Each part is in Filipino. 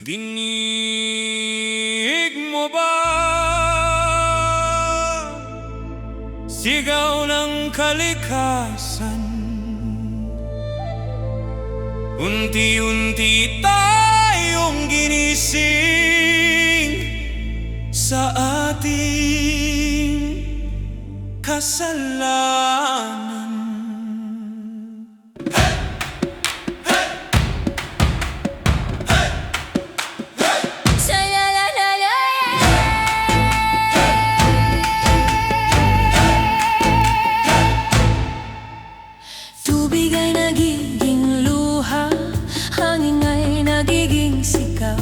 Dinig mo ba? Sigaw ng kalikasan. Unti-unti tayong ginising sa ating kasalanan. Tubig ay nagiging luha, hangin ay nagiging sigaw.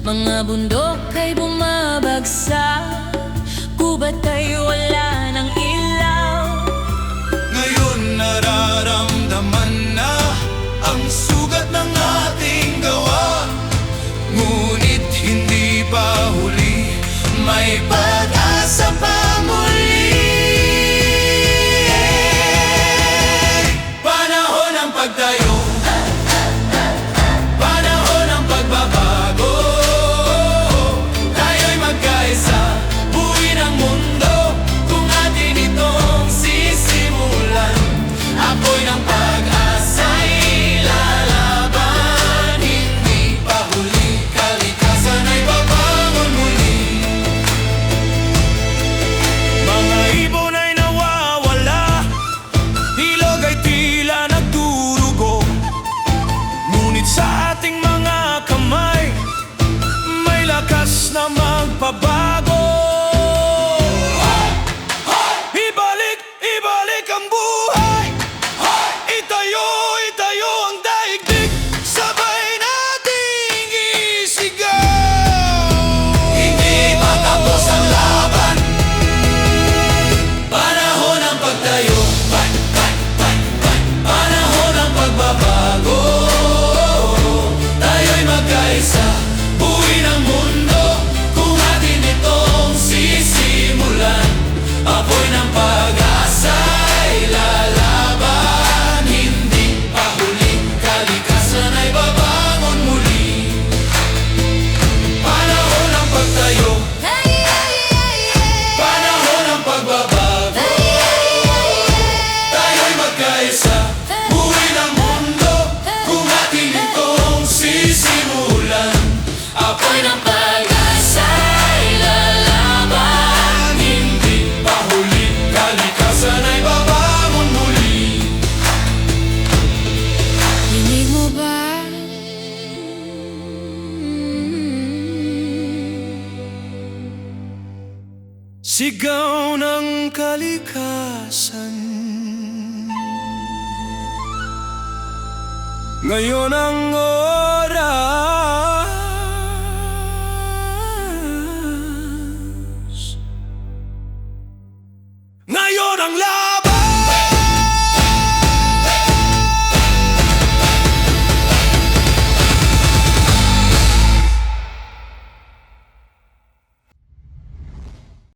Mga bundok ay bumabagsak, gubat ay wala ng ilaw. Ngayon nararamdaman na ang sugat ng ating gawa. Ngunit hindi pa huli, may pag-asa pa muli. Panahon ng pagtayo, panahon ng pagbabago. Tayo'y magkaisa, buuin ang mundo kung atin itong sisimulan. Apoy ng pag-asa'y lalaban, hindi pa huli, kalikasan ay babangon muli. Mga ibon ay nawawala, ilog ay tila nagdurugo. Ngunit sa ating mga kamay, may lakas na magpabago. Ibalik ang buhay, itayo ang daigdig, sabay nating isigaw. Hindi pa tapos ang laban, panahon ng pagtayo, panahon ng pagbabago. Tayo'y magkaisa, buuin ang mundo kung atin itong sisimulan. Apoy ng pag-asa'y lalaban, hindi pa huli, kalikasan ay babangon muli. Panahon ng pagtayo, panahon ng pagbabago. Tayo'y magkaisa, buuin ang mundo kung atin itong sisimulan. Apoy ng pag-asa'y lalaban, hindi pa huli, kalikasan ay babangon muli. Dinig mo ba? Sigaw ng kalikasan. Ngayon ang oras, ngayon ang lahat.